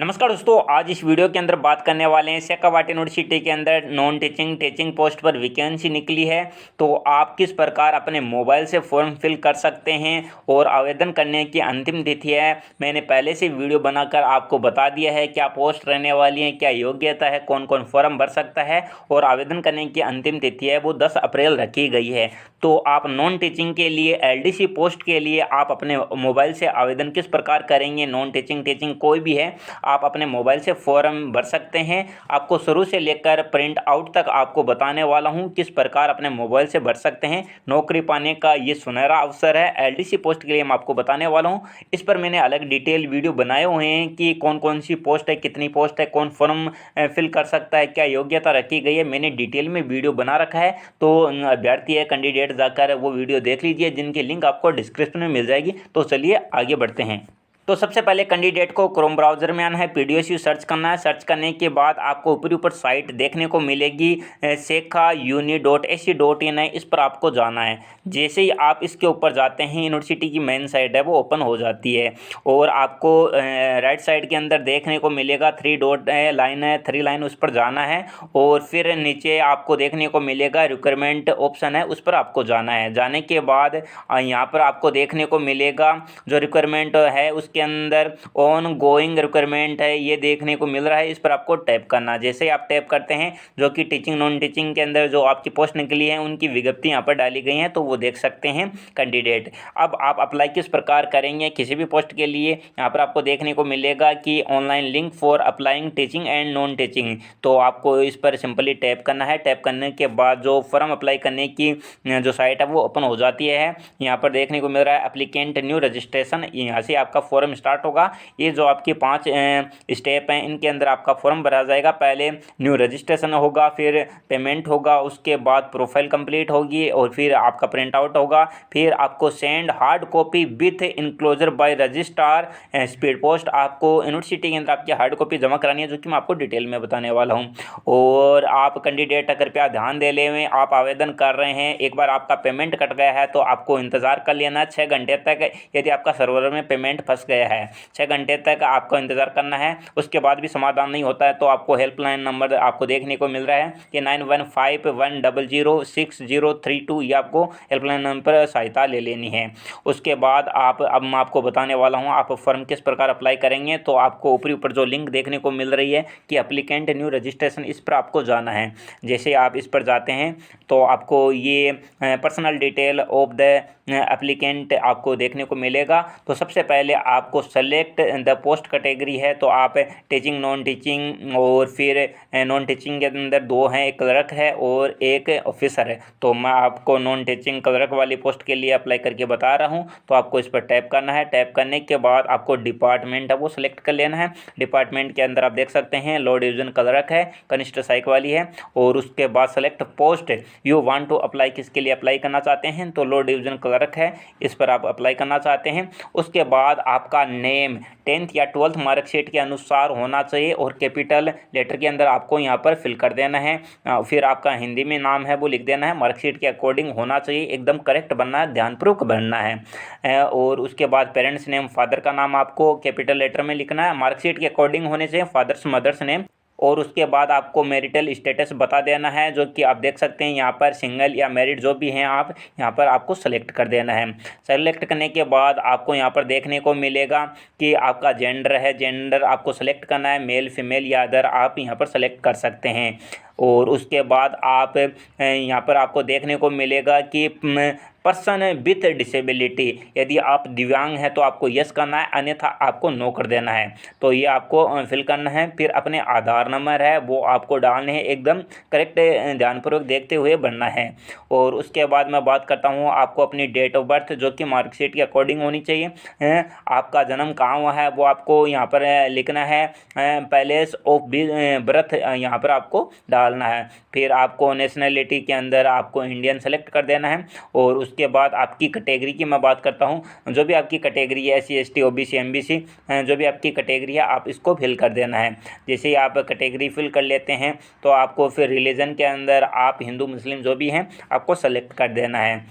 नमस्कार दोस्तों, आज इस वीडियो के अंदर बात करने वाले हैं शेखावाटी यूनिवर्सिटी के अंदर नॉन टीचिंग टीचिंग पोस्ट पर वैकेंसी निकली है। तो आप किस प्रकार अपने मोबाइल से फॉर्म फिल कर सकते हैं और आवेदन करने की अंतिम तिथि है। मैंने पहले से वीडियो बनाकर आपको बता दिया है क्या पोस्ट रहने वाली है, क्या योग्यता है, कौन कौन फॉर्म भर सकता है और आवेदन करने की अंतिम तिथि है वो 10 अप्रैल रखी गई है। तो आप नॉन टीचिंग के लिए एलडीसी पोस्ट के लिए आप अपने मोबाइल से आवेदन किस प्रकार करेंगे। नॉन टीचिंग टीचिंग कोई भी है, आप अपने मोबाइल से फॉर्म भर सकते हैं। आपको शुरू से लेकर प्रिंट आउट तक आपको बताने वाला हूं किस प्रकार अपने मोबाइल से भर सकते हैं। नौकरी पाने का ये सुनहरा अवसर है। एलडीसी पोस्ट के लिए मैं आपको बताने वाला हूं। इस पर मैंने अलग डिटेल वीडियो बनाए हुए हैं कि कौन कौन सी पोस्ट है, कितनी पोस्ट है, कौन फॉर्म फिल कर सकता है, क्या योग्यता रखी गई है। मैंने डिटेल में वीडियो बना रखा है। तो अभ्यर्थी है, कैंडिडेट जाकर वो वीडियो देख लीजिए, जिनकी लिंक आपको डिस्क्रिप्शन में मिल जाएगी। तो चलिए आगे बढ़ते हैं। तो सबसे पहले कैंडिडेट को क्रोम ब्राउज़र में आना है, PDSU सर्च करना है। सर्च करने के बाद आपको ऊपर साइट देखने को मिलेगी shekhauni.ac.in है, इस पर आपको जाना है। जैसे ही आप इसके ऊपर जाते हैं यूनिवर्सिटी की मेन साइट है वो ओपन हो जाती है और आपको राइट साइड के अंदर देखने को मिलेगा 3 डॉट लाइन है, 3 लाइन, उस पर जाना है और फिर नीचे आपको देखने को मिलेगा रिक्वायरमेंट ऑप्शन है, उस पर आपको जाना है। जाने के बाद यहाँ पर आपको देखने को मिलेगा जो रिक्वायरमेंट है उसके अंदर ऑन गोइंग रिक्वायरमेंट है, ये देखने को मिल रहा है। इस पर आपको टैप करना। जैसे ही आप टैप करते हैं जो कि टीचिंग नॉन टीचिंग के अंदर जो आपकी पोस्ट निकली है उनकी विज्ञप्ति यहाँ पर डाली गई हैं, तो वो देख सकते हैं कैंडिडेट। अब आप अप्लाई किस प्रकार करेंगे किसी भी पोस्ट के लिए, यहाँ पर आपको देखने को मिलेगा कि online link for applying teaching and non teaching. तो आपको इस पर सिंपली टैप करना है। टैप करने के बाद जो फॉर्म अप्लाई करने की जो साइट है वो ओपन हो जाती है। यहाँ पर देखने को मिल रहा है एप्लीकेंट न्यू रजिस्ट्रेशन, यहाँ से आपका फॉर्म स्टार्ट होगा। ये जो आपके 5 स्टेप हैं इनके अंदर आपका फॉर्म भरा जाएगा। पहले न्यू रजिस्ट्रेशन होगा, फिर पेमेंट होगा, उसके बाद प्रोफाइल कंप्लीट होगी और फिर आपका प्रिंट आउट होगा। फिर आपको send hard copy with enclosure by registrar speed post, आपको यूनिवर्सिटी के अंदर आपकी हार्ड कॉपी जमा करानी है, जो कि मैं आपको डिटेल में बताने वाला हूँ। और आप कैंडिडेट कृपया ध्यान दे लें, आप आवेदन कर रहे हैं, एक बार आपका पेमेंट कट गया है तो आपको इंतज़ार कर लेना 6 घंटे तक। यदि आपका सर्वर में पेमेंट फंस गया है 6 घंटे तक आपको इंतज़ार करना है। उसके बाद भी समाधान नहीं होता है तो आपको हेल्पलाइन नंबर आपको देखने को मिल रहा है कि 9151006032, ये आपको हेल्पलाइन नंबर पर सहायता ले लेनी है। उसके बाद अब मैं आपको बताने वाला हूँ आप फॉर्म किस प्रकार अप्लाई करेंगे। तो आपको ऊपर जो लिंक देखने को मिल रही है कि एप्लीकेंट न्यू रजिस्ट्रेशन, इस पर आपको जाना है। जैसे आप इस पर जाते हैं तो आपको ये personal detail of the applicant आपको देखने को मिलेगा। तो सबसे पहले आपको सेलेक्ट द पोस्ट कैटेगरी है, तो आप टीचिंग नॉन टीचिंग, और फिर नॉन टीचिंग के अंदर 2 हैं, एक क्लर्क है और एक ऑफिसर है। तो मैं आपको नॉन टीचिंग क्लर्क वाली पोस्ट के लिए अप्लाई करके बता रहा हूँ। तो आपको इस पर टैप करना है। टैप करने के बाद आपको डिपार्टमेंट है वो सिलेक्ट कर लेना है। डिपार्टमेंट के अंदर आप देख सकते हैं लो डिवीजन क्लर्क है, कनिष्ठ सहायक वाली है। और उसके बाद select post you want to apply, किसके लिए अप्लाई करना चाहते हैं, तो लो डिवीजन क्लर्क है, इस पर आप अप्लाई करना चाहते हैं। उसके बाद आपका नेम 10th या 12th मार्कशीट के अनुसार होना चाहिए और कैपिटल लेटर के अंदर आपको यहाँ पर फिल कर देना है। फिर आपका हिंदी में नाम है वो लिख देना है, मार्कशीट के अकॉर्डिंग होना चाहिए, एकदम करेक्ट बनना है, ध्यानपूर्वक भरना है। और उसके बाद पेरेंट्स नेम, फादर का नाम आपको कैपिटल लेटर में लिखना है, मार्कशीट के अकॉर्डिंग होने चाहिए, फादर्स मदर्स नेम। और उसके बाद आपको मैरिटल स्टेटस बता देना है, जो कि आप देख सकते हैं यहाँ पर सिंगल या मैरिड जो भी हैं आप यहाँ पर आपको सेलेक्ट कर देना है। सेलेक्ट करने के बाद आपको यहाँ पर देखने को मिलेगा कि आपका जेंडर है, जेंडर आपको सेलेक्ट करना है, मेल फीमेल या अदर आप यहाँ पर सेलेक्ट कर सकते हैं। और उसके बाद आप यहाँ पर आपको देखने को मिलेगा कि पर्सन विथ डिसेबिलिटी, यदि आप दिव्यांग हैं तो आपको यस करना है, अन्यथा आपको नो कर देना है। तो ये आपको फिल करना है। फिर अपने आधार नंबर है वो आपको डालने हैं, एकदम करेक्ट ध्यानपूर्वक देखते हुए भरना है। और उसके बाद मैं बात करता हूँ आपको अपनी डेट ऑफ बर्थ, जो कि मार्कशीट के अकॉर्डिंग होनी चाहिए। आपका जन्म कहाँ हुआ है वो आपको यहाँ पर लिखना है, प्लेस ऑफ बर्थ यहाँ पर आपको डालना है। फिर आपको नेशनलिटी के अंदर आपको इंडियन सेलेक्ट कर देना है। और उसके बाद आपकी कैटेगरी की मैं बात करता हूँ, जो भी आपकी कैटेगरी है, SC ST OBC MBC, जो भी आपकी कैटेगरी है आप इसको फिल कर देना है। जैसे ही आप कैटेगरी फिल कर लेते हैं तो आपको फिर रिलीजन के अंदर आप हिंदू मुस्लिम जो भी हैं आपको सेलेक्ट कर देना है।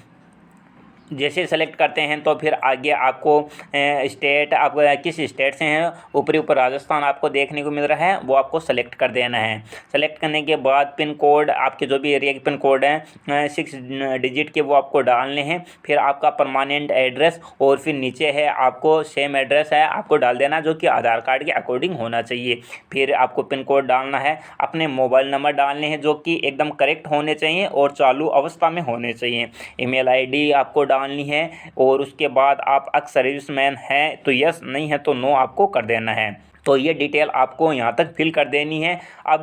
जैसे सेलेक्ट करते हैं तो फिर आगे आपको स्टेट, आप किस स्टेट से हैं, ऊपरी ऊपर राजस्थान आपको देखने को मिल रहा है, वो आपको सेलेक्ट कर देना है। सेलेक्ट करने के बाद पिन कोड, आपके जो भी एरिया के पिन कोड हैं 6 डिजिट के, वो आपको डालने हैं। फिर आपका परमानेंट एड्रेस और फिर नीचे है आपको सेम एड्रेस है आपको डाल देना, जो कि आधार कार्ड के अकॉर्डिंग होना चाहिए। फिर आपको पिन कोड डालना है, अपने मोबाइल नंबर डालने हैं जो कि एकदम करेक्ट होने चाहिए और चालू अवस्था में होने चाहिए। ईमेल आईडी आपको डालनी है और उसके बाद आप अक्स सर्विसमैन हैं तो यस, नहीं है तो नो आपको कर देना है। तो ये डिटेल आपको यहाँ तक फिल कर देनी है। अब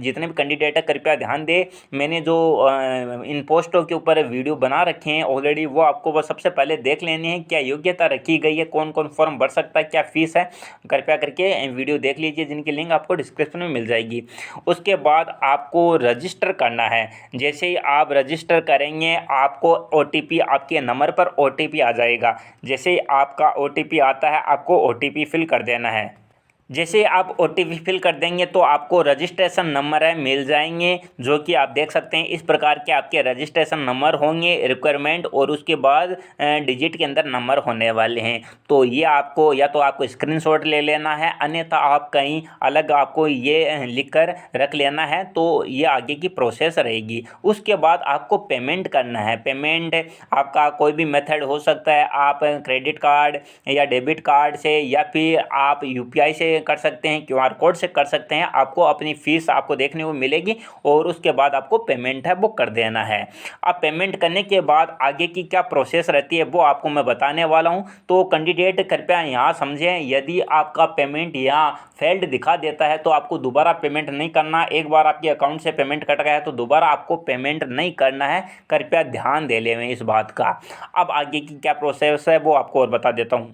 जितने भी कैंडिडेट है कृपया ध्यान दें, मैंने जो इन पोस्टों के ऊपर वीडियो बना रखे हैं ऑलरेडी, वो आपको बस सबसे पहले देख लेने हैं क्या योग्यता रखी गई है, कौन कौन फॉर्म भर सकता है, क्या फ़ीस है। कृपया करके वीडियो देख लीजिए, जिनकी लिंक आपको डिस्क्रिप्शन में मिल जाएगी। उसके बाद आपको रजिस्टर करना है। जैसे ही आप रजिस्टर करेंगे आपको OTP, आपके नंबर पर OTP आ जाएगा। जैसे ही आपका OTP आता है आपको OTP फिल कर देना है। जैसे आप OTP फिल कर देंगे तो आपको रजिस्ट्रेशन नंबर है मिल जाएंगे, जो कि आप देख सकते हैं इस प्रकार के आपके रजिस्ट्रेशन नंबर होंगे रिक्वायरमेंट, और उसके बाद डिजिट के अंदर नंबर होने वाले हैं। तो ये आपको या तो आपको स्क्रीनशॉट ले लेना है, अन्यथा आप कहीं अलग आपको ये लिख कर रख लेना है, तो ये आगे की प्रोसेस रहेगी। उसके बाद आपको पेमेंट करना है। पेमेंट आपका कोई भी मेथड हो सकता है, आप क्रेडिट कार्ड या डेबिट कार्ड से या फिर आप UPI से कर सकते हैं, QR कोड से कर सकते हैं। आपको अपनी फ़ीस आपको देखने को मिलेगी और उसके बाद आपको पेमेंट है वो कर देना है। अब पेमेंट करने के बाद आगे की क्या प्रोसेस रहती है वो आपको मैं बताने वाला हूं। तो कैंडिडेट कृपया यहाँ समझें, यदि आपका पेमेंट यहाँ फेल्ड दिखा देता है तो आपको दोबारा पेमेंट नहीं करना। एक बार आपके अकाउंट से पेमेंट कट गया है तो दोबारा आपको पेमेंट नहीं करना है, कृपया ध्यान दे लें इस बात का। अब आगे की क्या प्रोसेस है वो आपको और बता देता हूँ।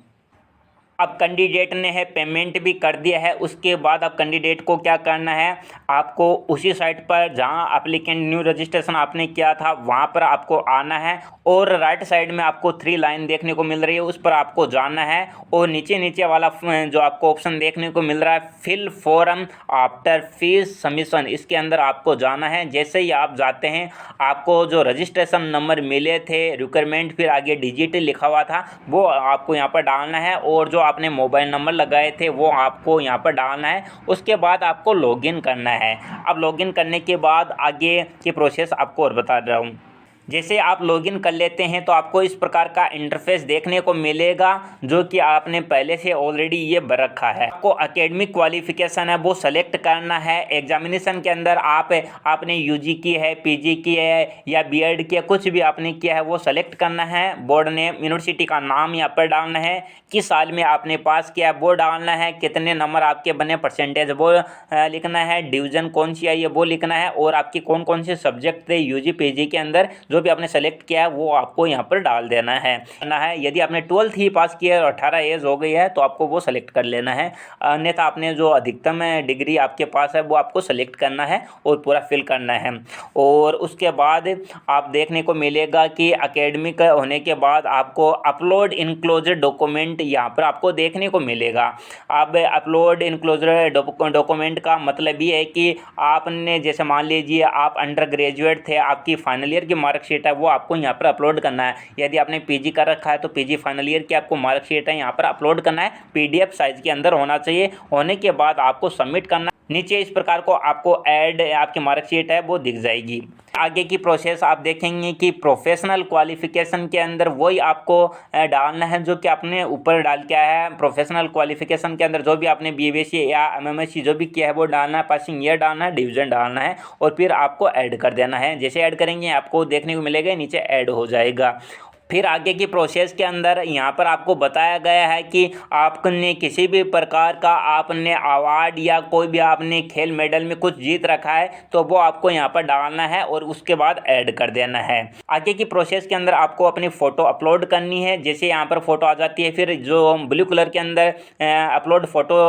अब कैंडिडेट ने है पेमेंट भी कर दिया है, उसके बाद अब कैंडिडेट को क्या करना है, आपको उसी साइट पर जहां एप्लीकेंट न्यू रजिस्ट्रेशन आपने किया था वहां पर आपको आना है और राइट साइड में आपको 3 लाइन देखने को मिल रही है, उस पर आपको जाना है और नीचे नीचे वाला जो आपको ऑप्शन देखने को मिल रहा है fill form after fees submission, इसके अंदर आपको जाना है। जैसे ही आप जाते हैं आपको जो रजिस्ट्रेशन नंबर मिले थे रिक्वायरमेंट फिर आगे डिजिट लिखा हुआ था वो आपको यहाँ पर डालना है, और जो आपने मोबाइल नंबर लगाए थे वो आपको यहाँ पर डालना है। उसके बाद आपको लॉगिन करना है। अब लॉगिन करने के बाद आगे की प्रोसेस आपको और बता रहा हूँ। जैसे आप लॉगिन कर लेते हैं तो आपको इस प्रकार का इंटरफेस देखने को मिलेगा, जो कि आपने पहले से ऑलरेडी ये भर रखा है। आपको एकेडमिक क्वालिफिकेशन है वो सेलेक्ट करना है। एग्जामिनेशन के अंदर आपने UG की है, PG की है या BEd की है, कुछ भी आपने किया है वो सेलेक्ट करना है। बोर्ड नेम, यूनिवर्सिटी का नाम यहाँ पर डालना है, किस साल में आपने पास किया वो डालना है, कितने नंबर आपके बने परसेंटेज वो लिखना है, डिवीज़न कौन सी आई है वो लिखना है, और आपके कौन कौन से सब्जेक्ट थे UG PG के अंदर जो भी आपने सेलेक्ट किया है वो आपको यहाँ पर डाल देना है। यदि आपने 12th ही पास किया है और 18 एज हो गई है तो आपको वो सेलेक्ट कर लेना है, अन्यथा आपने जो अधिकतम डिग्री आपके पास है वो आपको सेलेक्ट करना है और पूरा फिल करना है। और उसके बाद आप देखने को मिलेगा कि एकेडमिक होने के बाद आपको अपलोड इनक्लोजर डॉक्यूमेंट यहाँ पर आपको देखने को मिलेगा। अब अपलोड इनक्लोजर डॉक्यूमेंट का मतलब ये है कि आपने जैसे मान लीजिए आप अंडर ग्रेजुएट थे, आपकी फाइनल ईयर की मार्कशीट है वो आपको यहाँ पर अपलोड करना है। यदि आपने PG कर रखा है तो PG फाइनल ईयर की आपको मार्कशीट है यहाँ पर अपलोड करना है, PDF साइज के अंदर होना चाहिए। होने के बाद आपको सबमिट करना। नीचे इस प्रकार को आपको ऐड आपकी मार्कशीट है वो दिख जाएगी। आगे की प्रोसेस आप देखेंगे कि प्रोफेशनल क्वालिफिकेशन के अंदर वही आपको डालना है जो कि आपने ऊपर डाल के आया है। प्रोफेशनल क्वालिफिकेशन के अंदर जो भी आपने BBSc या MMSc जो भी किया है वो डालना है, पासिंग ईयर डालना है, डिवीज़न डालना है और फिर आपको ऐड कर देना है। जैसे ऐड करेंगे आपको देखने को मिलेगा नीचे ऐड हो जाएगा। फिर आगे की प्रोसेस के अंदर यहाँ पर आपको बताया गया है कि आपने किसी भी प्रकार का आपने अवार्ड या कोई भी आपने खेल मेडल में कुछ जीत रखा है तो वो आपको यहाँ पर डालना है और उसके बाद ऐड कर देना है। आगे की प्रोसेस के अंदर आपको अपनी फ़ोटो अपलोड करनी है। जैसे यहाँ पर फ़ोटो आ जाती है, फिर जो ब्लू कलर के अंदर अपलोड फ़ोटो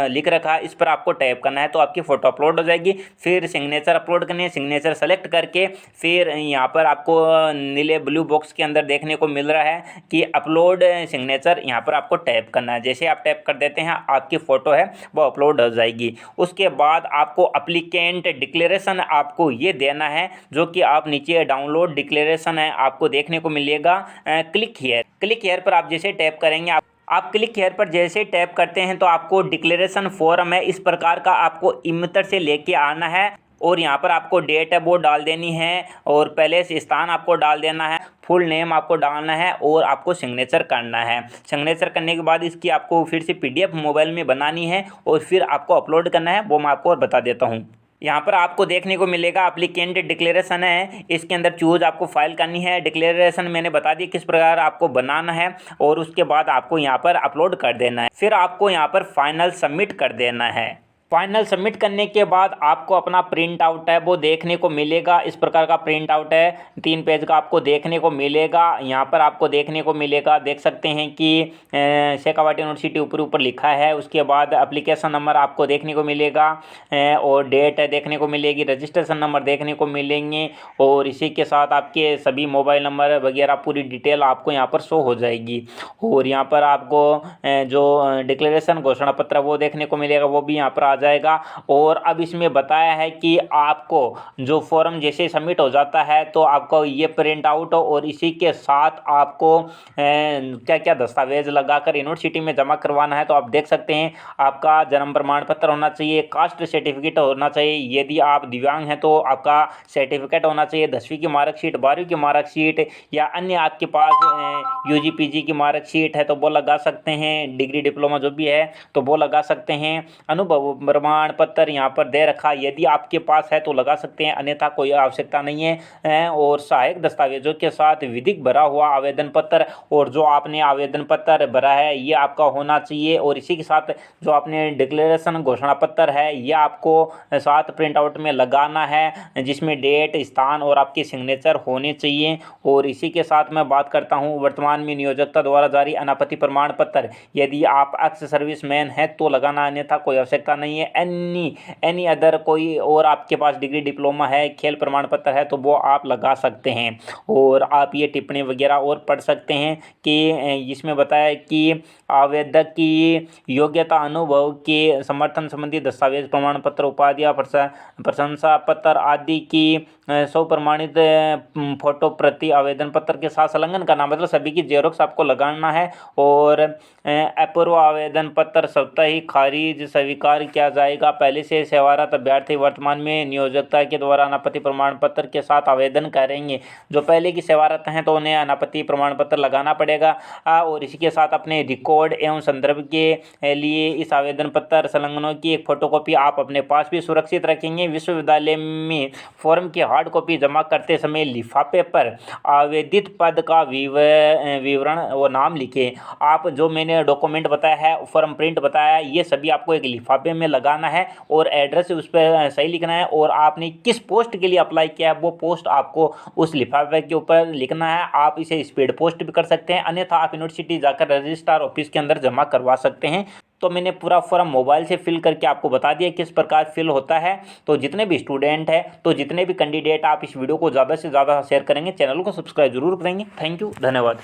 लिख रखा है इस पर आपको टैप करना है तो आपकी फ़ोटो अपलोड हो जाएगी। फिर सिग्नेचर अपलोड करनी है, सिग्नेचर सेलेक्ट करके फिर यहाँ पर आपको नीले ब्लू बॉक्स के अंदर देखने देखने को मिल रहा है कि अपलोड सिग्नेचर, यहाँ पर आपको टैप करना है। जैसे आप टैप कर देते हैं आपकी फ़ोटो है वो अपलोड हो जाएगी। उसके बाद आपको अप्लीकेंट डिक्लेरेशन आपको ये देना है, जो कि आप नीचे डाउनलोड डिक्लेरेशन है आपको देखने को मिलेगा। क्लिक हियर पर आप जैसे टैप करेंगे, आप क्लिक हेयर पर जैसे टैप करते हैं तो आपको डिक्लेरेशन फॉर्म है इस प्रकार का आपको इमतर से लेके आना है, और यहाँ पर आपको डेट है वो डाल देनी है, और पहले से स्थान आपको डाल देना है, फुल नेम आपको डालना है, और आपको सिग्नेचर करना है। सिग्नेचर करने के बाद इसकी आपको फिर से PDF मोबाइल में बनानी है और फिर आपको अपलोड करना है, वो मैं आपको और बता देता हूँ। यहाँ पर आपको देखने को मिलेगा एप्लीकेंट डिक्लेरेशन है, इसके अंदर चूज आपको फाइल करनी है। डिक्लेरेशन मैंने बता दी किस प्रकार आपको बनाना है, और उसके बाद आपको यहाँ पर अपलोड कर देना है। फिर आपको यहाँ पर फाइनल सबमिट कर देना है। फाइनल सबमिट करने के बाद आपको अपना प्रिंट आउट है वो देखने को मिलेगा। इस प्रकार का प्रिंट आउट है, 3 पेज का आपको देखने को मिलेगा। यहाँ पर आपको देखने को मिलेगा, देख सकते हैं कि शेखावाटी यूनिवर्सिटी ऊपर लिखा है। उसके बाद एप्लीकेशन नंबर आपको देखने को मिलेगा, और डेट देखने को मिलेगी, रजिस्ट्रेशन नंबर देखने को मिलेंगे, और इसी के साथ आपके सभी मोबाइल नंबर वगैरह पूरी डिटेल आपको यहाँ पर शो हो जाएगी। और यहाँ पर आपको जो डिक्लेरेशन घोषणा पत्र वो देखने को मिलेगा, वो भी यहाँ पर आ जाएगा। और अब इसमें बताया है कि आपको जो फॉर्म जैसे सबमिट हो जाता है तो आपको ये प्रिंट आउट और इसी के साथ आपको क्या क्या दस्तावेज लगाकर यूनिवर्सिटी में जमा करवाना है। तो आप देख सकते हैं आपका जन्म प्रमाण पत्र होना चाहिए, कास्ट सर्टिफिकेट होना चाहिए, यदि आप दिव्यांग हैं तो आपका सर्टिफिकेट होना चाहिए, 10वीं की मार्कशीट, 12वीं की मार्कशीट, या अन्य आपके पास UG PG की मार्कशीट है तो वो लगा सकते हैं, डिग्री डिप्लोमा जो भी है तो वो लगा सकते हैं। अनुभव प्रमाण पत्र यहाँ पर दे रखा, यदि आपके पास है तो लगा सकते हैं, अन्यथा कोई आवश्यकता नहीं है। और सहायक दस्तावेजों के साथ विधिक भरा हुआ आवेदन पत्र, और जो आपने आवेदन पत्र भरा है ये आपका होना चाहिए। और इसी के साथ जो आपने डिक्लेरेशन घोषणा पत्र है ये आपको साथ प्रिंट आउट में लगाना है, जिसमें डेट, स्थान और आपकी सिग्नेचर होने चाहिए। और इसी के साथ मैं बात करता हूँ वर्तमान में नियोजकता द्वारा जारी अनापत्ति प्रमाण पत्र, यदि आप एक्स सर्विसमैन हैं तो लगाना, अन्यथा कोई आवश्यकता नहीं है। एनी अदर कोई और आपके पास डिग्री डिप्लोमा है, खेल प्रमाण पत्र है तो वो आप लगा सकते हैं। और आप ये टिप्पणी वगैरह और पढ़ सकते हैं कि इसमें बताया कि आवेदक की योग्यता, अनुभव के समर्थन संबंधी दस्तावेज, प्रमाण पत्र, उपाधियाँ, प्रशंसा पत्र आदि की सौ प्रमाणित फोटो प्रति आवेदन पत्र के साथ संलग्न करना, मतलब सभी की जेरोक्स आपको लगाना है। और अपूर्व आवेदन पत्र स्वतः ही खारिज स्वीकार किया जाएगा। पहले से सेवारत अभ्यर्थी वर्तमान में नियोजकता के द्वारा अनापत्ति प्रमाण पत्र के साथ आवेदन करेंगे। जो पहले की सेवारत हैं तो उन्हें अनापत्ति प्रमाण पत्र लगाना पड़ेगा। और इसी के साथ अपने रिकॉर्ड एवं संदर्भ के लिए इस आवेदन पत्र संलग्नों की एक फोटोकॉपी आप अपने पास भी सुरक्षित रखेंगे। विश्वविद्यालय में फॉर्म की हार्ड कॉपी जमा करते समय लिफाफे पर आवेदित पद का विवरण और नाम लिखें। आप जो मैंने डॉक्यूमेंट बताया है, फॉर्म प्रिंट बताया है, ये सभी आपको एक लिफाफे में लगाना है और एड्रेस उस पर सही लिखना है। और आपने किस पोस्ट के लिए अप्लाई किया है वो पोस्ट आपको उस लिफाफे के ऊपर लिखना है। आप इसे स्पीड पोस्ट भी कर सकते हैं, अन्यथा आप यूनिवर्सिटी जाकर रजिस्ट्रार ऑफिस के अंदर जमा करवा सकते हैं। तो मैंने पूरा फॉर्म मोबाइल से फिल करके आपको बता दिया किस प्रकार फिल होता है। तो जितने भी स्टूडेंट हैं, तो जितने भी कैंडिडेट, आप इस वीडियो को ज़्यादा से ज़्यादा शेयर करेंगे, चैनल को सब्सक्राइब जरूर करेंगे। थैंक यू, धन्यवाद।